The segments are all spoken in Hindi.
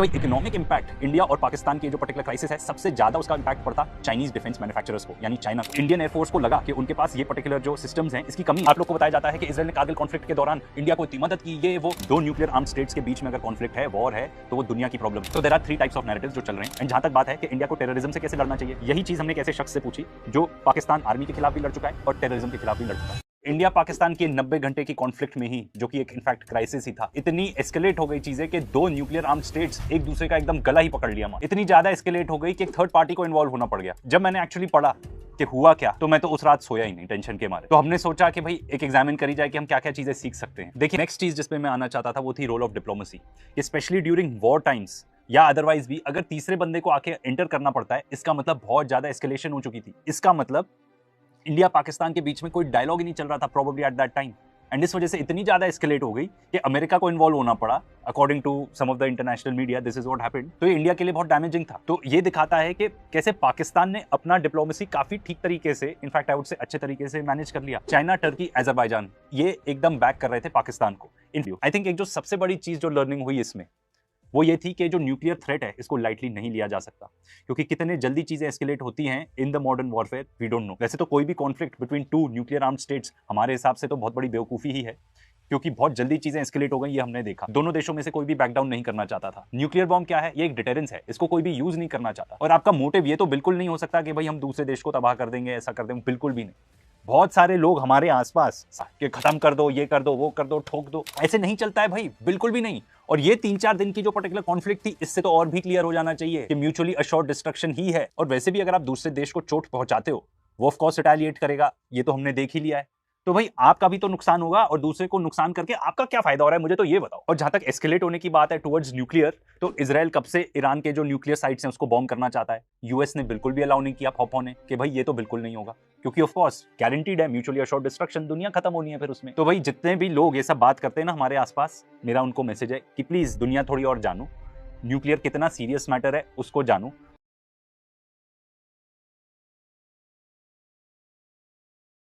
तो इकोनॉमिक इंपैक्ट इंडिया और पाकिस्तान की जो पर्टिकुलर क्राइसिस है, सबसे ज्यादा उसका इंपैक्ट पड़ता चाइनीज डिफेंस मैन्युफैक्चरर्स को, यानी चाइना को। इंडियन एयरफोर्स को लगा कि उनके पास ये पर्टिकुलर जो सिस्टम्स हैं इसकी कमी। आप लोग को बताया जाता है कि इजराइल ने कारगिल कॉन्फ्लिक्ट के दौरान इंडिया को इतनी मदद की, ये वो। दो न्यूक्लियर आर्म स्टेट्स के बीच में अगर कॉन्फ्लिक्ट है, वॉर है, तो वो दुनिया की प्रॉब्लम है। तो there are 3 types of narratives जो चल रहे हैं। एंड जहां तक बात है कि इंडिया को टेररिज्म से कैसे लड़ना चाहिए, यही चीज हमने कैसे शख्स से पूछी जो पाकिस्तान आर्मी के खिलाफ भी लड़ चुका है और टेररिज्म के खिलाफ भी लड़ चुका है। इंडिया पाकिस्तान के 90 घंटे की कॉन्फ्लिक्ट में ही, जो कि एक इनफैक्ट क्राइसिस ही था, इतनी एस्केलेट हो गई चीजें कि दो न्यूक्लियर आर्म स्टेट्स एक दूसरे का एकदम गला ही पकड़ लिया। इतनी ज्यादा एस्केलेट हो गई कि एक थर्ड पार्टी को इन्वॉल्व होना पड़ गया। जब मैंने एक्चुअली पढ़ा कि हुआ क्या, तो मैं तो उस रात सोया ही नहीं टेंशन के मारे। तो हमने सोचा कि भाई एक एग्जामिन करी जाए कि हम क्या क्या चीजें सीख सकते हैं। देखिए, नेक्स्ट चीज जिसपे मैं आना चाहता था वो थी role of diplomacy. Specially during war times या अदरवाइज भी अगर तीसरे बंदे को आके एंटर करना पड़ता है, इसका मतलब बहुत ज्यादा एस्केलेशन हो चुकी थी। इसका मतलब इंडिया पाकिस्तान के बीच में कोई डायलॉग ही नहीं चल रहा था probably at that time. And इस वजह से इतनी ज्यादा एस्केलेट हो गई कि अमेरिका को इन्वॉल्व होना पड़ा। According to some of the international media, this is what happened. तो ये इंडिया के लिए बहुत डैमेजिंग था। तो ये दिखाता है कि कैसे पाकिस्तान ने अपना डिप्लोमेसी काफी ठीक तरीके से, इनफैक्ट आई वुड से अच्छे तरीके से मैनेज कर लिया। चाइना, टर्की, अजरबैजान ये एकदम बैक कर रहे थे पाकिस्तान को। आई थिंक एक जो सबसे बड़ी चीज जो लर्निंग हुई इसमें वो ये थी कि जो न्यूक्लियर थ्रेट है इसको लाइटली नहीं लिया जा सकता, क्योंकि कितने जल्दी चीजें एस्केलेट होती हैं in the modern warfare we don't know. वैसे तो कोई भी conflict between 2 nuclear armed states हमारे हिसाब से तो बहुत बड़ी बेवकूफी ही है, क्योंकि बहुत जल्दी चीजें एस्केलेट हो गई, ये हमने देखा। दोनों देशों में से कोई भी बैकडाउन नहीं करना चाहता था। न्यूक्लियर बॉम्ब क्या है, ये एक डिटेरेंस है, इसको कोई भी यूज नहीं करना चाहता। और आपका मोटिव ये तो बिल्कुल नहीं हो सकता कि भाई हम दूसरे देश को तबाह कर देंगे, ऐसा कर देंगे, बिल्कुल भी नहीं। बहुत सारे लोग हमारे आसपास कि खत्म कर दो, ये कर दो, वो कर दो, ठोक दो, ऐसे नहीं चलता है भाई, बिल्कुल भी नहीं। और ये 3-4 दिन की जो पर्टिकुलर कॉन्फ्लिक्ट थी, इससे तो और भी क्लियर हो जाना चाहिए कि म्यूचुअली अश्योर्ड डिस्ट्रक्शन ही है। और वैसे भी अगर आप दूसरे देश को चोट पहुंचाते हो, वो ऑफ कोर्स रिटेलिएट करेगा, ये तो हमने देख ही लिया है। तो भाई आपका भी तो नुकसान होगा, और दूसरे को नुकसान करके आपका क्या फायदा हो रहा है, मुझे तो ये बताओ। और जहां तक एस्केलेट होने की बात है टुवर्ड्स न्यूक्लियर, तो इजराइल कब से ईरान के जो न्यूक्लियर साइट्स हैं उसको बॉम्ब करना चाहता है। यूएस ने बिल्कुल भी अलाउ नहीं किया फॉफो ने कि भाई ये तो बिल्कुल नहीं होगा, क्योंकि ऑफ कोर्स गारंटीड है म्यूचुअली अश्योर्ड डिस्ट्रक्शन, दुनिया खत्म होनी है फिर उसमें। तो भाई जितने भी लोग ये सब बात करते हैं ना हमारे आसपास, मेरा उनको मैसेज है कि प्लीज दुनिया थोड़ी और जानो, न्यूक्लियर कितना सीरियस मैटर है उसको जानो।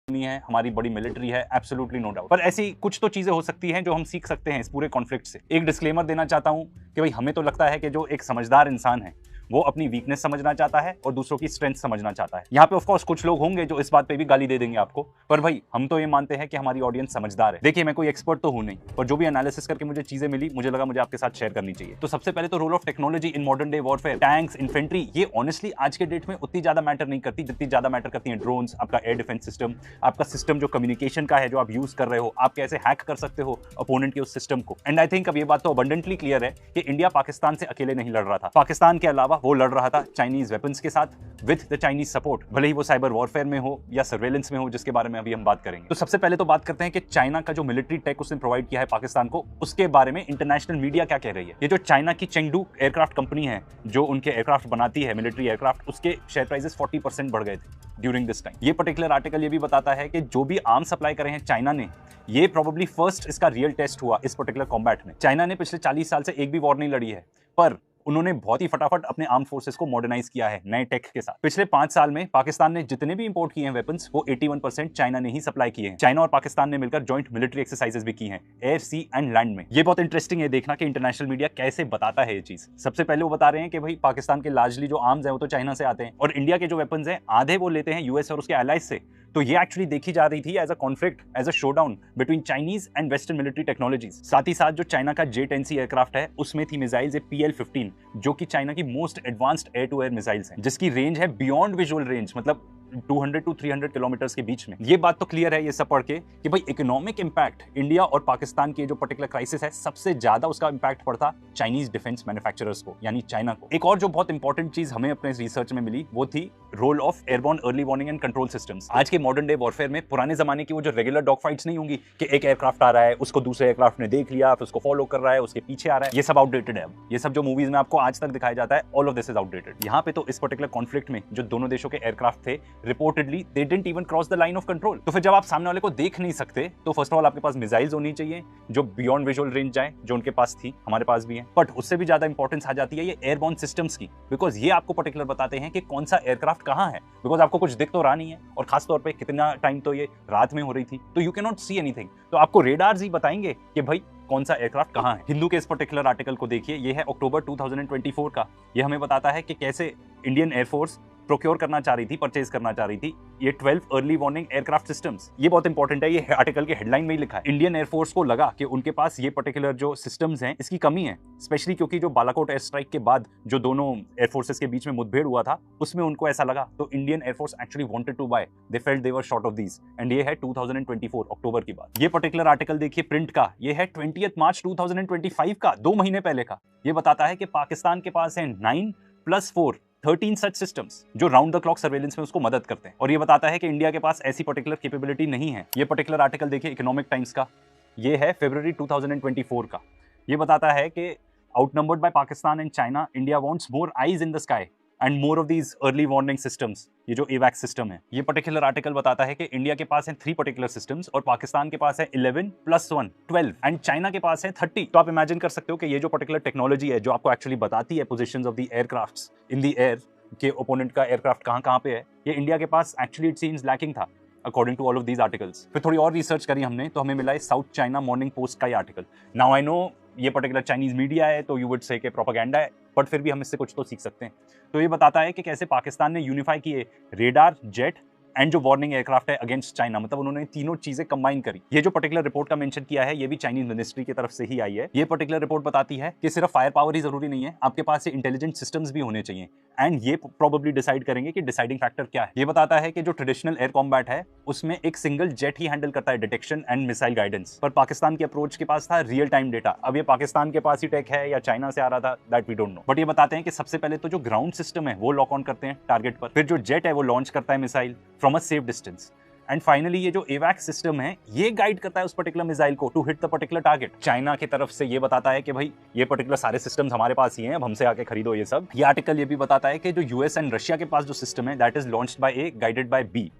है, हमारी बड़ी मिलिट्री है, एब्सोल्युटली नो डाउट। पर ऐसी कुछ तो चीजें हो सकती हैं जो हम सीख सकते हैं इस पूरे कॉन्फ्लिक्ट से। एक डिस्क्लेमर देना चाहता हूं कि भाई हमें तो लगता है कि जो एक समझदार इंसान है वो अपनी वीकनेस समझना चाहता है और दूसरों की स्ट्रेंथ समझना चाहता है। यहाँ पे ऑफ कोर्स कुछ लोग होंगे जो इस बात पे भी गाली दे देंगे आपको, पर भाई हम तो ये मानते हैं कि हमारी ऑडियंस समझदार है। देखिए, मैं कोई एक्सपर्ट तो हूं नहीं, पर जो भी एनालिसिस करके मुझे चीजें मिली, मुझे लगा मुझे आपके साथ शेयर करनी चाहिए। तो सबसे पहले तो role of technology in modern day warfare, tanks, infantry, ये ऑनेस्टली आज के डेट में उतनी ज्यादा मैटर नहीं करती जितनी ज्यादा मैटर करती है ड्रोन्स, आपका एयर डिफेंस सिस्टम, आपका सिस्टम जो कम्युनिकेशन का है जो आप यूज कर रहे हो, आप कैसे हैक कर सकते हो अपोनेंट के उस सिस्टम को। एंड आई थिंक अब ये बात तो अबंडेंटली क्लियर है कि इंडिया पाकिस्तान से अकेले नहीं लड़ रहा था। पाकिस्तान के अलावा वो लड़ रहा था चाइनीज वेपन्स के साथ विद द चाइनीज सपोर्ट, भले ही वो साइबर वॉरफेयर में हो या सर्वेलेंस में हो, जिसके बारे में अभी हम बात करेंगे। तो सबसे पहले तो बात करते हैं कि चाइना का जो मिलिट्री टेक उसने प्रोवाइड किया है पाकिस्तान को, उसके बारे में इंटरनेशनल मीडिया क्या कह रही है। ये जो चाइना की चेंगडू एयरक्राफ्ट कंपनी है जो उनके एयरक्राफ्ट बनाती है, मिलिट्री एयरक्राफ्ट, उसके शेयर प्राइसेस 40% बढ़ गए थे ड्यूरिंग दिस टाइम। ये पर्टिकुलर आर्टिकल ये भी बताता है कि जो भी आर्म सप्लाई करे हैं चाइना ने, ये प्रोबेबली फर्स्ट इसका रियल टेस्ट हुआ इस पर्टिकुलर कॉम्बैट में। चाइना ने पिछले 40 साल से एक भी वॉर नहीं लड़ी है, पर उन्होंने बहुत ही फटाफट अपने आर्म फोर्सेस को मॉडर्नाइज किया है नए टेक के साथ। पिछले 5 साल में पाकिस्तान ने जितने भी इंपोर्ट किए हैं वेपन्स, वो 81% चाइना ने ही सप्लाई किए हैं। चाइना और पाकिस्तान ने मिलकर जॉइंट मिलिट्री एक्सरसाइजेस भी की हैं, एयर, सी एंड लैंड में। ये बहुत इंटरेस्टिंग है देखना कि इंटरनेशनल मीडिया कैसे बताता है ये चीज। सबसे पहले वो बता रहे हैं कि भाई पाकिस्तान के लार्जली जो आर्म्स हैं वो तो चाइना से आते हैं, और इंडिया के जो वेपन्स हैं आधे वो लेते हैं यूएस और उसके एलाइज से। तो ये एक्चुअली देखी जा रही थी as a conflict, as a showdown between Chinese and western military technologies. साथ ही साथ जो चाइना का J-10C एयरक्राफ्ट है उसमें थी मिसाइल्स PL-15, जो कि चाइना की most advanced air to air missiles हैं, जिसकी रेंज है बियॉन्ड विजुअल रेंज, मतलब 200 to 300 किलोमीटर के बीच में। ये बात तो क्लियर है ये सब पढ़ के कि भाई इकोनॉमिक इंपैक्ट इंडिया और पाकिस्तान की जो पर्टिकुलर क्राइसिस है, सबसे ज्यादा उसका इंपैक्ट पड़ता चाइनीज डिफेंस मैन्युफैक्चरर्स को, यानी चाइना को। एक और जो बहुत इंपॉर्टेंट चीज हमें अपने रिसर्च में मिली वो थी role of airborne early warning and control systems. आज के मॉडर्न डे वॉरफेयर में पुराने जमाने की वो जो रेगुलर डॉग फाइट्स नहीं होंगी कि एक एयरक्राफ्ट आ रहा है, उसको दूसरे एयरक्राफ्ट ने देख लिया, फिर उसको फॉलो कर रहा है, उसके पीछे आ रहा है, ये सब आउटडेटेड है अब। ये सब जो मूवीज में आपको आज तक दिखाया जाता है, all of this is outdated. यहाँ पे तो इस पर्टिकुलर कॉन्फ्लिक्ट में जो दोनों देशों के एयरक्राफ्ट थे, reportedly they didn't even cross the line of control. तो फिर जब आप सामने वाले को देख नहीं सकते, तो फर्स्ट ऑफ ऑल आपके पास मिसाइल्स होनी चाहिए जो बियॉन्ड विजुअल रेंज जाए, जो उनके पास थी, हमारे पास भी है। बट उससे भी ज्यादा इंपॉर्टेंस आ जाती है ये एयरबॉर्न सिस्टम्स की, बिकॉज ये आपको पर्टिकुलर बताते हैं कि कौन सा एयरक्राफ्ट कहाँ है, बिकॉज आपको कुछ दिख तो रहा नहीं है, और खासतौर पर कितना टाइम तो ये रात में हो रही थी, तो you can not see anything. तो आपको रेडार्स ही बताएंगे कि भाई कौन सा एयरक्राफ्ट कहाँ है। हिंदू के इस पर्टिकुलर आर्टिकल को देखिए, ये है अक्टूबर 2024 का। ये हमें बताता है कि कैसे इंडियन एयरफोर्स प्रोक्योर करना चाह रही थी, परचेज करना चाह रही थी ये 12 अर्ली वार्निंग एयरक्राफ्ट सिस्टम्स। ये बहुत इंपॉर्टेंट है, ये आर्टिकल के हेडलाइन में ही लिखा है। इंडियन एयरफोर्स को लगा कि उनके पास ये पर्टिकुलर जो सिस्टम्स हैं इसकी कमी है, स्पेशली क्योंकि जो बालाकोट एयर स्ट्राइक के बाद जो दोनों एयरफोर्सेस के बीच में मुठभेड़ हुआ था उसमें उनको ऐसा लगा, तो Indian air force actually wanted to buy, they felt they were short of these, and ये है 2024 अक्टूबर की बात। ये पर्टिकुलर आर्टिकल देखिए प्रिंट का, ये है 20 मार्च 2025 का, 2 महीने पहले का। ये बताता है कि पाकिस्तान के पास है 9+4 13 सच सिस्टम्स जो राउंड द क्लॉक सर्वेलेंस में उसको मदद करते हैं, और ये बताता है कि इंडिया के पास ऐसी पर्टिकुलर कैपेबिलिटी नहीं है। ये पर्टिकुलर आर्टिकल देखिए इकोनॉमिक टाइम्स का, ये है फरवरी 2024 का। ये बताता है कि outnumbered by Pakistan and China, India wants more eyes in the sky and more of these early warning systems. ये जो एवैक्स सिस्टम है, ये पर्टिकुलर आर्टिकल बताता है कि इंडिया के पास है 3 पर्टिकुलर सिस्टम्स और पाकिस्तान के पास है 11 + 1 12 एंड चाइना के पास है 30। तो आप इमेजिन कर सकते हो कि ये जो पर्टिकुलर टेक्नोलॉजी है जो आपको एक्चुअली बताती है positions of the aircrafts in the air के ओपोनेंट का एयरक्राफ्ट कहाँ पे है, ये इंडिया के पास एक्चुअली इट सीम्स लैकिंग था according to all of these articles. फिर थोड़ी और रिसर्च करी हमने तो हमें मिला है साउथ चाइना मॉर्निंग पोस्ट का ये आर्टिकल। नाउ आई नो ये पर्टिकुलर चाइनीज मीडिया है तो यू वुड से कि प्रोपेगेंडा है, बट फिर भी हम इससे कुछ तो सीख सकते हैं। तो ये बताता है कि कैसे पाकिस्तान ने यूनिफाई किए रेडार, जेट एंड जो वार्निंग एयरक्राफ्ट है अगेंस्ट चाइना, मतलब उन्होंने तीनों चीजें कंबाइन करी। ये जो पर्टिकुलर रिपोर्ट का मेंशन किया है ये भी चाइनीज मिनिस्ट्री की तरफ से ही आई है। ये पर्टिकुलर रिपोर्ट बताती है कि सिर्फ फायर पावर ही जरूरी नहीं है, आपके पास इंटेलिजेंट सिस्टम्स भी होने चाहिए, एंड ये प्रोबेबली डिसाइड करेंगे कि डिसाइडिंग फैक्टर क्या है। ये बताता है कि जो ट्रेडिशनल एयर कॉम्बैट है उसमें एक सिंगल जेट ही हैंडल करता है डिटेक्शन एंड मिसाइल गाइडेंस, पर पाकिस्तान की अप्रोच के पास था रियल टाइम डेटा। अब ये पाकिस्तान के पास ही टेक है या चाइना से आ रहा था, that we don't know, but ये बताते हैं कि सबसे पहले तो जो ग्राउंड सिस्टम है वो लॉक ऑन करते हैं टारगेट पर, फिर जो जेट है वो लॉन्च करता है missile from a safe distance, and finally ये जो एवैक्स सिस्टम है ये गाइड करता है उस पर्टिकुलर मिसाइल को to hit the particular target. China की तरफ से ये बताता है कि भाई ये पर्टिकुलर सारे सिस्टम्स हमारे पास ही हैं, अब हमसे आके खरीदो ये सब। ये आर्टिकल ये भी बताता है कि जो यूएस एंड रशिया के पास जो सिस्टम है that is launched by A guided by B,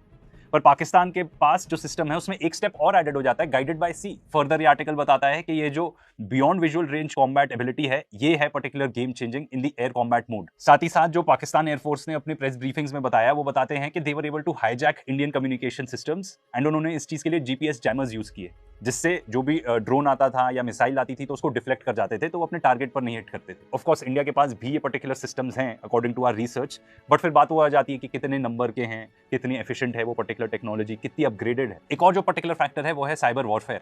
पर पाकिस्तान के पास जो सिस्टम है उसमें एक स्टेप और एडेड हो जाता है, गाइडेड बाय सी। फर्दर ये आर्टिकल बताता है कि ये जो beyond visual range combat ability है ये है particular game changing in the air combat mode. साथ ही साथ जो पाकिस्तान एयरफोर्स ने अपनी प्रेस ब्रीफिंग्स में बताया वो बताते हैं कि they were able to hijack Indian communication systems, and उन्होंने इस चीज के लिए जीपीएस जैमर्स यूज किए, जिससे जो भी ड्रोन आता था या मिसाइल आती थी तो उसको डिफ्लेक्ट कर जाते थे, तो वो अपने टारगेट पर नहीं हिट करते थे। ऑफ कोर्स इंडिया के पास भी ये पर्टिकुलर सिस्टम्स हैं according to our research, but फिर बात वो आ जाती है कि कितने नंबर के हैं, कितनी एफिशिएंट है वो पर्टिकुलर टेक्नोलॉजी, कितनी अपग्रेडेड है। एक और जो पर्टिकुलर फैक्टर है वो है साइबर वॉरफेयर।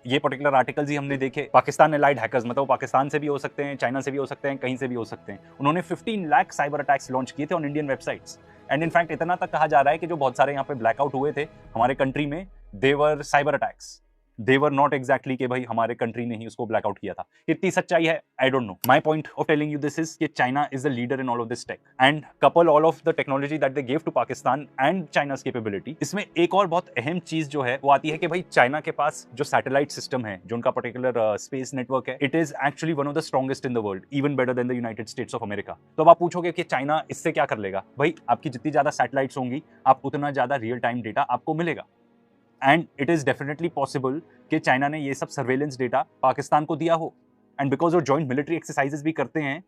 ये पर्टिकुलर आर्टिकल्स ही हमने देखे, पाकिस्तान एलाइड हैकर्स, मतलब पाकिस्तान से भी हो सकते हैं, चाइना से भी हो सकते हैं, कहीं से भी हो सकते हैं, उन्होंने 15 लाख साइबर अटैक्स लॉन्च किए थे on Indian websites, and in fact इतना तक कहा जा रहा है कि जो बहुत सारे यहाँ पे ब्लैकआउट हुए थे हमारे कंट्री में, there were cyber attacks, there were not exactly कि भाई हमारे कंट्री ने ही उसको ब्लैकआउट किया था। कितनी सच्चाई है I don't know. My point of telling you this is कि China is the leader in all of this tech, and couple all of the technology that they give to Pakistan and China's capability. इसमें एक और बहुत अहम चीज जो है वो आती है कि भाई चाइना के पास जो सैटेलाइट सिस्टम है, जो उनका पर्टिकुलर स्पेस नेटवर्क है, it is actually one of the strongest in the world, even better than the United States of America. तो अब आप पूछोगे कि चाइना इससे क्या कर लेगा? भाई आपकी जितनी ज्यादा सैटेलाइट्स होंगी आप उतना ज्यादा रियल टाइम डेटा आपको मिलेगा, and it is definitely possible कि चाइना ने ये सब सर्वेलेंस डेटा पाकिस्तान को दिया हो, एंड बिकॉज वो जॉइंट मिलिट्री एक्सरसाइजेस भी करते हैं,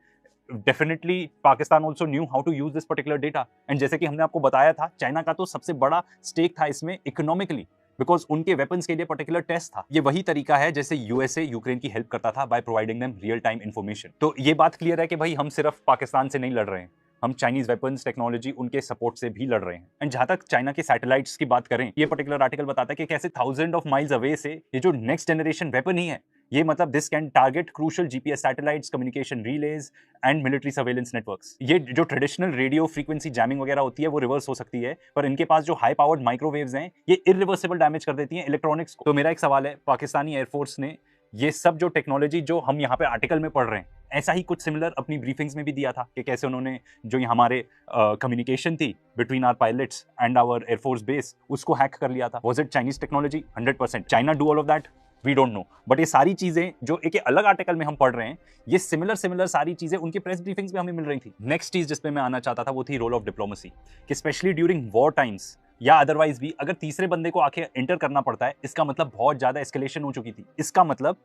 definitely Pakistan also knew how to use this particular data. And जैसे कि हमने आपको बताया था, चाइना का तो सबसे बड़ा स्टेक था इसमें इकोनॉमिकली, बिकॉज उनके वेपन्स के लिए पर्टिकुलर टेस्ट था। ये वही तरीका है जैसे यूएसए यूक्रेन की हेल्प करता था by providing them real time information. तो ये बात क्लियर है कि भाई हम सिर्फ पाकिस्तान से नहीं लड़ रहे हैं, हम चाइनीज वेपन्स टेक्नोलॉजी उनके सपोर्ट से भी लड़ रहे हैं। एंड जहां तक चाइना के सैटेलाइट्स की बात करें, ये पर्टिकुलर आर्टिकल बताता है कि कैसे थाउजेंड ऑफ माइल्स अवे से ये जो नेक्स्ट जनरेशन वेपन ही है, ये मतलब this can target crucial GPS satellites, communication release and military surveillance networks. ये जो ट्रेडिशनल रेडियो फ्रीक्वेंसी जैमिंग वगैरह होती है वो रिवर्स हो सकती है, पर इनके पास जो हाई पावर्ड माइक्रोवेव्स हैं ये इरिवर्सिबल डैमेज कर देती हैं इलेक्ट्रॉनिक्स को। तो मेरा एक सवाल है, पाकिस्तानी एयरफोर्स ने ये सब जो टेक्नोलॉजी जो हम यहाँ पे आर्टिकल में पढ़ रहे हैं, ऐसा ही कुछ सिमिलर अपनी ब्रीफिंग्स में भी दिया था कि कैसे उन्होंने जो हमारे कम्युनिकेशन थी between our pilots and our air force base उसको हैक कर लिया था। Was it Chinese technology? 100%। China do all of that? We don't know. But ये सारी चीजें जो एक अलग आर्टिकल में हम पढ़ रहे हैं, ये सिमिलर सारी चीजें उनकी प्रेस ब्रीफिंग्स में हमें मिल रही थी। नेक्स्ट चीज जिसपे मैं आना चाहता था वो थी रोल ऑफ डिप्लोमेसी, कि स्पेशली ड्यूरिंग वॉर टाइम्स या अदरवाइज भी अगर तीसरे बंदे को आके एंटर करना पड़ता है, इसका मतलब बहुत ज्यादा एस्केलेशन हो चुकी थी। इसका मतलब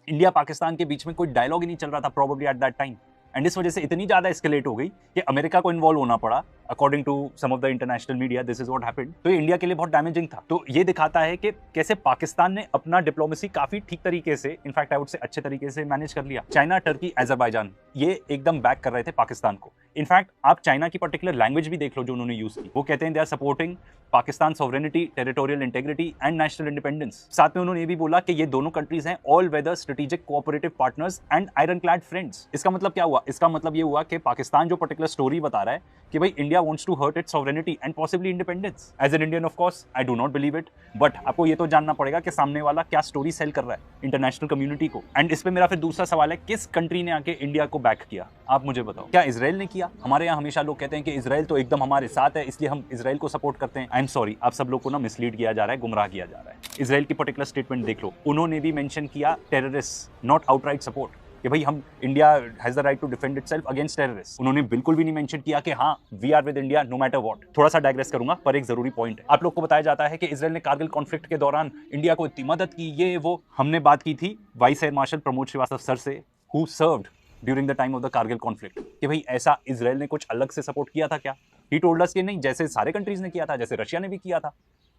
इंडिया पाकिस्तान के बीच में कोई डायलॉग ही नहीं चल रहा था probably at that time, and इस वजह से इतनी ज्यादा एस्केलेट हो गई कि अमेरिका को इन्वॉल्व होना पड़ा according to some of the international media this is what happened. तो ये इंडिया के लिए बहुत डैमेजिंग था। तो ये दिखाता है कि कैसे पाकिस्तान ने अपना डिप्लोमेसी काफी ठीक तरीके से, इनफैक्ट आई वुड से अच्छे तरीके से मैनेज कर लिया। चाइना, टर्की, अजरबैजान ये एकदम बैक कर रहे थे पाकिस्तान को। इनफैक्ट आप चाइना की पर्टिकुलर लैंग्वेज भी देख लो जो उन्होंने यूज की। वो कहते हैं they are supporting Pakistan sovereignty, territorial integrity and national independence. साथ में उन्होंने ये भी बोला कि ये दोनों कंट्रीज हैं all weather strategic cooperative partners and iron clad friends. इसका मतलब क्या हुआ? इसका मतलब ये हुआ कि पाकिस्तान जो पर्टिकुलर स्टोरी बता रहा है कि भाई India wants to hurt its sovereignty and possibly independence. As an Indian of course I do not believe it, but आपको ये तो जानना पड़ेगा कि सामने वाला क्या स्टोरी सेल कर रहा है इंटरनेशनल कम्युनिटी को। एंड इस पे मेरा फिर दूसरा सवाल है, किस कंट्री ने आके इंडिया को बैक किया? आप मुझे बताओ। क्या इजराइल ने किया? हमारे यहाँ हमेशा लोग कहते हैं कि इजराइल तो एकदम हमारे साथ है इसलिए हम इजराइल को सपोर्ट करते हैं। आई एम सॉरी, आप सब लोग को ना मिसलीड किया जा रहा है, गुमराह किया जा रहा है। इजराइल की पर्टिकुलर स्टेटमेंट देख लो, उन्होंने भी मेंशन किया टेररिस्ट, नॉट आउटराइट सपोर्ट, कि भाई हम India has the right to defend itself against terrorist. उन्होंने बिल्कुल भी नहीं मेंशन किया कि हाँ we are with India no matter what. थोड़ा सा डाइग्रेस करूंगा पर एक जरूरी पॉइंट है। आप लोग को बताया जाता है कि इजराइल ने कारगिल कॉन्फ्लिक्ट के दौरान इंडिया को इतनी मदद की, ये वो। हमने बात की थी vice air marshal Pramod Srivastava sir से, who served during the time of the Kargil conflict, कि भाई ऐसा इजराइल ने कुछ अलग से सपोर्ट किया था क्या? ही टोल्ड अस कि नहीं, जैसे सारे कंट्रीज ने किया था, जैसे रशिया ने भी किया था,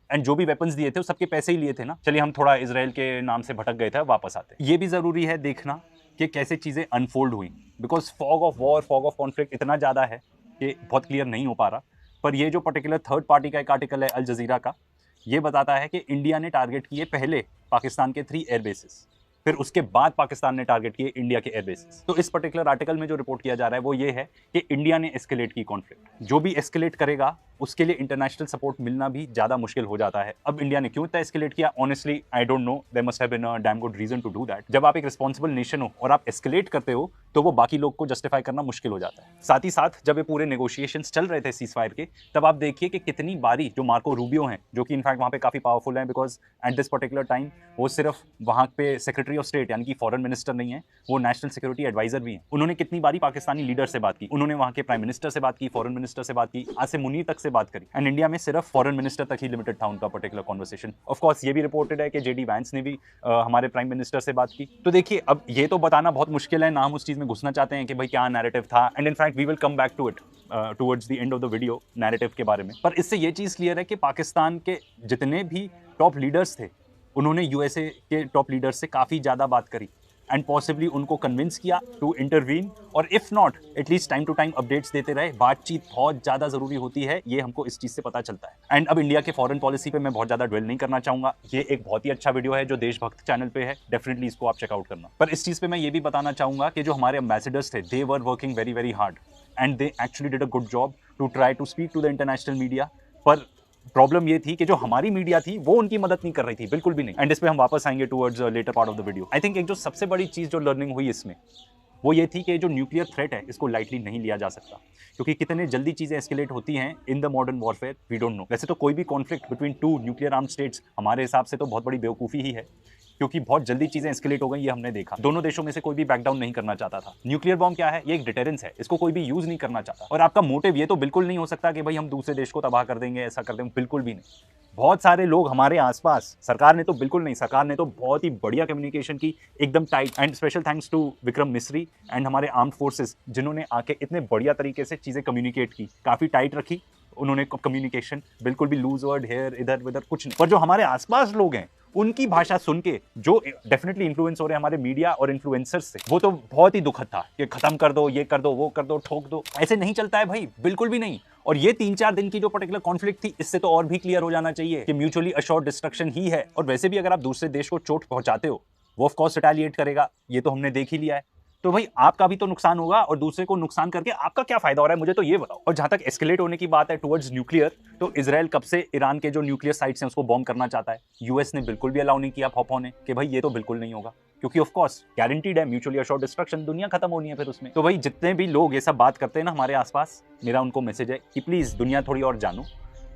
एंड जो भी वेपन्स दिए थे वो सबके पैसे ही लिए थे ना। चलिए हम थोड़ा इजराइल के नाम से भटक गए थे, वापस आते हैं। ये भी जरूरी है देखना कि कैसे चीजें अनफोल्ड हुई, because fog of war, fog of conflict इतना ज्यादा है कि बहुत क्लियर नहीं हो पा रहा। पर ये जो पर्टिकुलर थर्ड पार्टी का एक आर्टिकल है अल जजीरा का, ये बताता है कि इंडिया ने टारगेट किए पहले पाकिस्तान के 3 एयर बेसिस, फिर उसके बाद पाकिस्तान ने टारगेट किए इंडिया के एयर बेसिस। तो इस पर्टिकुलर आर्टिकल में जो रिपोर्ट किया जा रहा है वो ये है कि इंडिया ने एस्केलेट की कॉन्फ्लिक्ट। जो भी एस्केलेट करेगा उसके लिए इंटरनेशनल सपोर्ट मिलना भी ज्यादा मुश्किल हो जाता है। अब इंडिया ने क्यों इतना एस्केलेट किया, honestly I don't know, there must have been a damn good reason to do that. जब आप एक रिस्पॉन्सिबल नेशन हो और आप एस्केलेट करते हो तो वो बाकी लोग को जस्टिफाई करना मुश्किल हो जाता है। साथ ही साथ जब ये पूरे नेगोशिएशंस चल रहे थे सीजफायर के, तब आप देखिए कि कितनी बारी जो मार्को रूबियो हैं, जो कि इनफैक्ट वहाँ पे काफी पावरफुल हैं, because at this particular time वो सिर्फ वहाँ पे सेक्रेटरी ऑफ स्टेट यानी कि फॉरेन मिनिस्टर नहीं है, वो नेशनल सिक्योरिटी एडवाइजर भी हैं। उन्होंने कितनी बारी पाकिस्तानी लीडर से बात की, उन्होंने वहाँ के प्राइम मिनिस्टर से बात की, फॉरेन मिनिस्टर से बात की, आसिम मुनीर तक से बात करी। एंड इंडिया में सिर्फ फॉरेन मिनिस्टर तक ही लिमिटेड था उनका पर्टिकुलर कॉन्वर्सेशन। ऑफ कोर्स ये भी रिपोर्टेड है कि जेडी वैंस ने भी हमारे प्राइम मिनिस्टर से बात की। तो देखिए अब ये तो बताना बहुत मुश्किल है, ना हम उस चीज में घुसना चाहते हैं कि भाई क्या नैरेटिव था, and in fact we will come back to it towards the end of the video narrative के बारे में। पर इससे ये चीज क्लियर है कि पाकिस्तान के जितने भी टॉप लीडर्स थे उन्होंने यूएसए के टॉप लीडर्स से काफी ज्यादा बात करी एंड पॉसिबली उनको कन्विंस किया टू इंटरवीन, और if not at least time to time updates देते रहे। बातचीत बहुत ज्यादा जरूरी होती है, ये हमको इस चीज से पता चलता है। एंड अब इंडिया के फॉरेन पॉलिसी पे मैं बहुत ज्यादा ड्वेल नहीं करना चाहूंगा, ये एक बहुत ही अच्छा वीडियो है जो देशभक्त चैनल पे है, डेफिनेटली इसको आप चेकआउट करना। पर इस चीज पे मैं ये भी बताना चाहूंगा कि जो हमारे एम्बेसडर्स थे, they were working very very hard and they actually did a good job to try to speak to the international media. पर प्रॉब्लम ये थी कि जो हमारी मीडिया थी वो उनकी मदद नहीं कर रही थी, बिल्कुल भी नहीं। एंड इस पे हम वापस आएंगे towards later part of the video. I think एक जो सबसे बड़ी चीज जो लर्निंग हुई इसमें वो ये थी कि जो न्यूक्लियर थ्रेट है इसको लाइटली नहीं लिया जा सकता, क्योंकि कितने जल्दी चीजें एस्केलेट होती हैं in the modern warfare we don't know. वैसे तो कोई भी conflict between 2 nuclear armed states हमारे हिसाब से तो बहुत बड़ी बेवकूफी ही है, क्योंकि बहुत जल्दी चीजें एस्केलेट हो गई, ये हमने देखा। दोनों देशों में से कोई भी बैकडाउन नहीं करना चाहता था। न्यूक्लियर बॉम्ब क्या है? ये एक डिटेरेंस है, इसको कोई भी यूज नहीं करना चाहता। और आपका मोटिव ये तो बिल्कुल नहीं हो सकता कि भाई हम दूसरे देश को तबाह कर देंगे, ऐसा कर देंगे, बिल्कुल भी नहीं। बहुत सारे लोग हमारे आसपास, सरकार ने तो बिल्कुल नहीं, सरकार ने तो बहुत ही बढ़िया कम्युनिकेशन की, एकदम tight. And special thanks to Vikram Misri and हमारे आर्म्ड फोर्सेस, जिन्होंने आके इतने बढ़िया तरीके से चीजें कम्युनिकेट की, काफी टाइट रखी उन्होंने कम्युनिकेशन, बिल्कुल भी लूज वर्ड हेयर इधर उधर कुछ नहीं। पर जो हमारे आसपास लोग हैं उनकी भाषा सुन के जो डेफिनेटली इन्फ्लुएंस हो रहे हैं हमारे मीडिया और इन्फ्लुएंसर्स से, वो तो बहुत ही दुखद था कि खत्म कर दो, ये कर दो, वो कर दो, ठोक दो। ऐसे नहीं चलता है भाई, बिल्कुल भी नहीं। और ये 3-4 दिन की जो पर्टिकुलर कॉन्फ्लिक्ट थी, इससे तो और भी क्लियर हो जाना चाहिए कि म्यूचुअली अश्योर्ड डिस्ट्रक्शन ही है। और वैसे भी अगर आप दूसरे देश को चोट पहुंचाते हो, वो ऑफ कोर्स रिटेलिएट करेगा, ये तो हमने देख ही लिया है। तो भाई आपका भी तो नुकसान होगा, और दूसरे को नुकसान करके आपका क्या फायदा हो रहा है, मुझे तो ये बताओ। और जहां तक एस्केलेट होने की बात है टुवर्ड्स न्यूक्लियर, तो इजराइल कब से ईरान के जो न्यूक्लियर साइट्स हैं उसको बॉम्ब करना चाहता है। यूएस ने बिल्कुल भी अलाउ नहीं किया फॉफो ने कि भाई ये तो बिल्कुल नहीं होगा, क्योंकि ऑफ कोर्स गारंटीड है म्यूचुअली अश्योर्ड डिस्ट्रक्शन, दुनिया खत्म होनी है फिर उसमें। तो भाई जितने भी लोग ये सब बात करते हैं ना हमारे आसपास, मेरा उनको मैसेज है कि प्लीज दुनिया थोड़ी और जानो,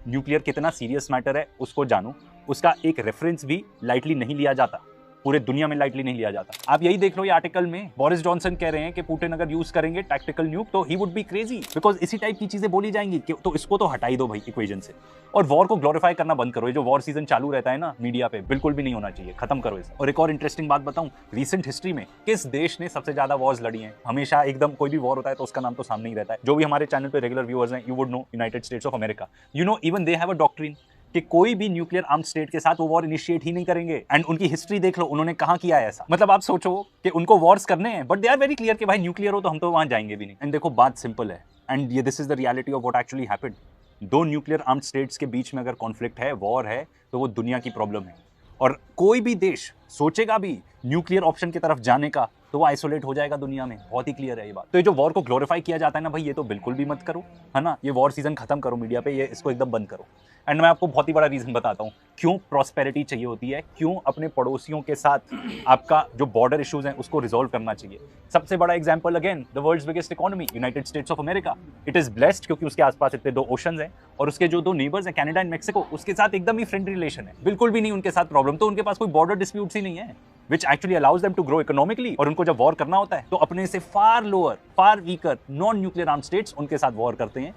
न्यूक्लियर कितना सीरियस मैटर है उसको जानो, उसका एक रेफरेंस भी लाइटली नहीं लिया जाता। पूरे दुनिया में लाइटली नहीं लिया जाता। आप यही देख लो, ये आर्टिकल में बोरिस जॉनसन कह रहे हैं कि पुतिन अगर यूज करेंगे टैक्टिकल न्यूक तो he would be crazy, because इसी टाइप की चीजें बोली जाएंगी तो इसको तो हटा ही दो भाई इक्वेशन से, और वॉर को ग्लोरीफाई करना बंद करो। ये जो वॉर सीजन चालू रहता है ना मीडिया पे, बिल्कुल भी नहीं होना चाहिए, खत्म करो इसे। और एक और इंटरेस्टिंग बात बताऊं, रिसेंट हिस्ट्री में किस देश ने सबसे ज्यादा वॉर्स लड़ी हैं? हमेशा एकदम कोई भी वॉर होता है तो उसका नाम तो सामने ही रहता है। जो भी हमारे चैनल पे रेगुलर व्यूअर्स हैं, you would know United States of America. You know even they have a doctrine कि कोई भी न्यूक्लियर आर्म्ड स्टेट के साथ वो वॉर इनिशिएट ही नहीं करेंगे। एंड उनकी हिस्ट्री देख लो, उन्होंने कहां किया है ऐसा। मतलब आप सोचो कि उनको वॉर्स करने हैं but they are very clear कि भाई न्यूक्लियर हो तो हम तो वहां जाएंगे भी नहीं। एंड देखो बात सिंपल है, एंड ये this is the reality of what actually happened. दो न्यूक्लियर आर्म्ड स्टेट्स के बीच में अगर कॉन्फ्लिक्ट है, वॉर है, तो वो दुनिया की प्रॉब्लम है। और कोई भी देश सोचेगा भी न्यूक्लियर ऑप्शन की तरफ जाने का तो वो आइसोलेट हो जाएगा दुनिया में। बहुत ही क्लियर है ये बात। तो ये जो वॉर को ग्लोरीफाई किया जाता है ना भाई, ये तो बिल्कुल भी मत करो, है ना। ये वॉर सीजन खत्म करो मीडिया पे, ये इसको एकदम बंद करो। एंड मैं आपको बहुत ही बड़ा रीजन बताता हूँ क्यों प्रॉस्पेरिटी चाहिए होती है, क्यों अपने पड़ोसियों के साथ आपका जो बॉर्डर इश्यूज हैं उसको रिजॉल्व करना चाहिए। सबसे बड़ा example again, the world's biggest economy United States of America. It is blessed क्योंकि उसके आसपास इतने दो ओशंस हैं, और उसके जो दो नेबर्स हैं कनाडा एंड मेक्सिको, उसके साथ एकदम ही फ्रेंडली रिलेशन है, बिल्कुल भी नहीं उनके साथ प्रॉब्लम। तो उनके पास कोई बॉर्डर डिस्प्यूट्स ही नहीं है, which actually allows them to grow economically। और उनको जब वॉर करना होता है तो अपने से far lower, far weaker non nuclear armed states उनके साथ वॉर करते हैं,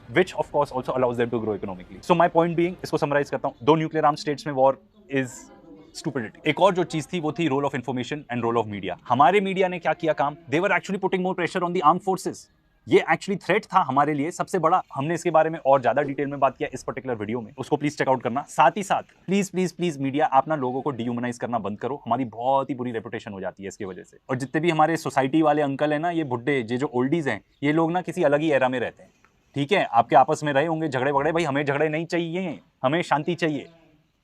which of course also allows them to grow economically। So my point being, इसको समराइज करता हूं, दो न्यूक्लियर आर्म्ड स्टेट्स में वॉर इज स्टूपिडिटी। एक और जो चीज थी वो थी role of information and role of media. हमारे मीडिया ने क्या किया काम, they were actually putting more pressure on the armed forces. ये एक्चुअली थ्रेट था हमारे लिए सबसे बड़ा। हमने इसके बारे में और ज्यादा डिटेल में बात किया इस पर्टिकुलर वीडियो में, उसको प्लीज चेकआउट करना। साथ ही साथ प्लीज प्लीज प्लीज मीडिया, आप ना लोगों को डिह्यूमनाइज करना बंद करो, हमारी बहुत ही बुरी रेपुटेशन हो जाती है इसकी वजह से। और जितने भी हमारे सोसाइटी वाले अंकल हैं ना, ये बुड्ढे, ये जो ओल्डीज हैं, ये लोग ना किसी अलग ही एरा में रहते हैं। ठीक है, आपके आपस में रहे होंगे झगड़े वगड़े, भाई हमें झगड़े नहीं चाहिए, हमें शांति चाहिए।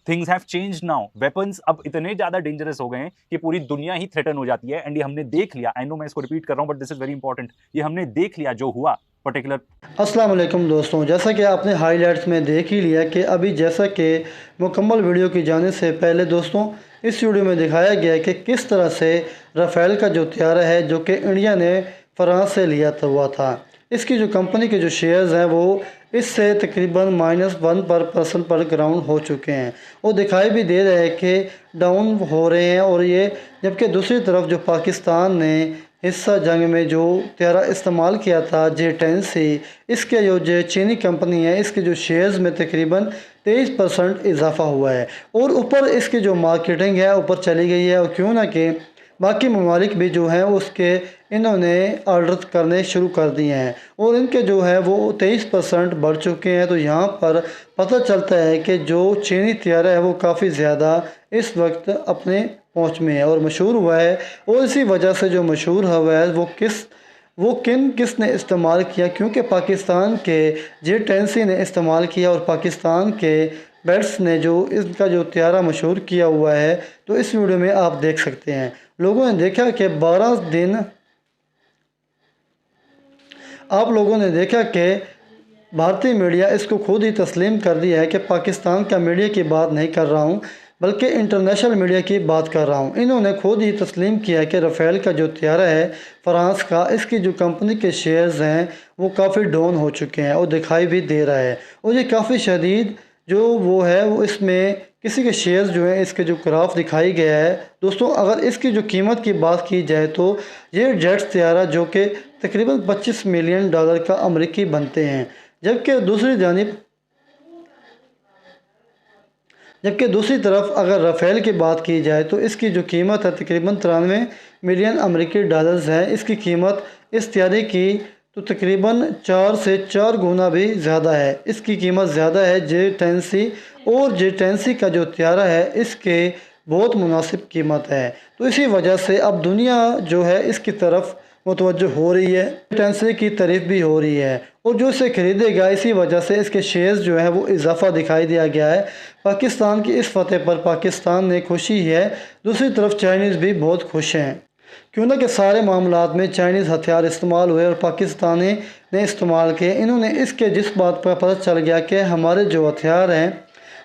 Things have changed now. Weapons अब इतने ज्यादा डेंजरस हो गए हैं कि पूरी दुनिया ही थ्रेटन हो जाती है। एंड ये हमने देख लिया, आई नो मैं इसको रिपीट कर रहा हूं but this is very important, ये हमने देख लिया जो हुआ पर्टिकुलर। अस्सलाम वालेकुम दोस्तों, जैसा कि आपने हाइलाइट्स में देख ही लिया कि अभी जैसा कि मुकम्मल वीडियो की जाने से पहले दोस्तों इस वीडियो में दिखाया गया है कि किस तरह से राफेल का जो तैयारा है जो कि इंडिया ने फ्रांस से लिया हुआ था, इसकी जो कंपनी के जो शेयर्स हैं वो इससे तकरीबन -1% पर ग्राउंड हो चुके हैं और दिखाई भी दे रहे हैं कि डाउन हो रहे हैं। और ये जबकि दूसरी तरफ जो पाकिस्तान ने हिस्सा जंग में जो तैयारा इस्तेमाल किया था J-10C, इसके जो चीनी कंपनी है इसके जो शेयर्स में तकरीबन 23% इजाफा हुआ है और ऊपर इसकी जो मार्केटिंग है ऊपर चली गई है। और क्यों ना कि बाकी ममालिक भी जो हैं उसके इन्होंने ऑर्डर करने शुरू कर दिए हैं और इनके जो है वो 23% बढ़ चुके हैं। तो यहाँ पर पता चलता है कि जो चीनी तैयारा है वो काफ़ी ज़्यादा इस वक्त अपने पहुँच में है और मशहूर हुआ है। और इसी वजह से जो मशहूर हुआ है वो किसने इस्तेमाल किया, क्योंकि पाकिस्तान के J-10C ने इस्तेमाल किया और पाकिस्तान के बैट्स ने जो इसका जो तैयारा मशहूर किया हुआ है। तो इस वीडियो में आप देख सकते हैं, लोगों ने देखा कि 12 दिन आप लोगों ने देखा कि भारतीय मीडिया इसको खुद ही तस्लीम कर दिया है कि पाकिस्तान का मीडिया की बात नहीं कर रहा हूँ बल्कि इंटरनेशनल मीडिया की बात कर रहा हूँ। इन्होंने खुद ही तस्लीम किया कि राफेल का जो तैयारा है फ्रांस का, इसकी जो कंपनी के शेयर्स हैं वो काफ़ी डाउन हो चुके हैं और दिखाई भी दे रहा है। और ये काफ़ी शदीद जो वो है वो इसमें किसी के शेयर्स जो हैं इसके जो ग्राफ दिखाई गया है दोस्तों, अगर इसकी जो कीमत की बात की जाए तो ये जेट्स तैयारा जो कि तकरीबन $25 मिलियन का अमेरिकी बनते हैं, जबकि दूसरी तरफ अगर राफेल की बात की जाए तो इसकी जो कीमत है तकरीबन $93 मिलियन अमेरिकी है। इसकी कीमत इस तैयारे की तो तकरीबन 4 से 4 गुना भी ज़्यादा है, इसकी कीमत ज़्यादा है J-10C। और J-10C का जो तैयारा है इसके बहुत मुनासिब कीमत है। तो इसी वजह से अब दुनिया जो है इसकी तरफ मुतवज्जो हो रही है, J-10C की तारीफ भी हो रही है और जो इसे ख़रीदेगा इसी वजह से इसके शेयर्स जो है वो इजाफा दिखाई दिया गया है। पाकिस्तान की इस फतेह पर पाकिस्तान ने खुशी है, दूसरी तरफ चाइनीज़ भी बहुत खुश हैं, क्यों ना कि सारे मामलात में चाइनीज़ हथियार इस्तेमाल हुए और पाकिस्तानी ने इस्तेमाल किए। इन्होंने इसके जिस बात पर पता चल गया कि हमारे जो हथियार हैं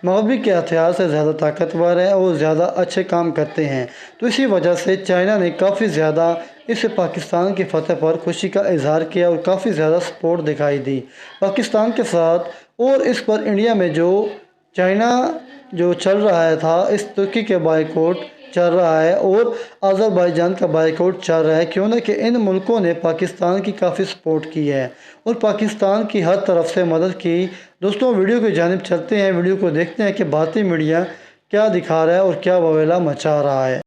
मगरबी के हथियार से ज़्यादा ताकतवर है और ज़्यादा अच्छे काम करते हैं, तो इसी वजह से चाइना ने काफ़ी ज़्यादा इस पाकिस्तान की फतह पर खुशी का इजहार किया और काफ़ी ज़्यादा सपोर्ट दिखाई दी पाकिस्तान के साथ। और इस पर इंडिया में जो चाइना जो चल रहा था इस तुर्की के बाइकआउट चल रहा है और अज़रबैजान का बायकॉट चल रहा है, क्यों ना कि इन मुल्कों ने पाकिस्तान की काफ़ी सपोर्ट की है और पाकिस्तान की हर तरफ से मदद की। दोस्तों वीडियो की जानिब चलते हैं, वीडियो को देखते हैं कि भारतीय मीडिया क्या दिखा रहा है और क्या बवेला मचा रहा है।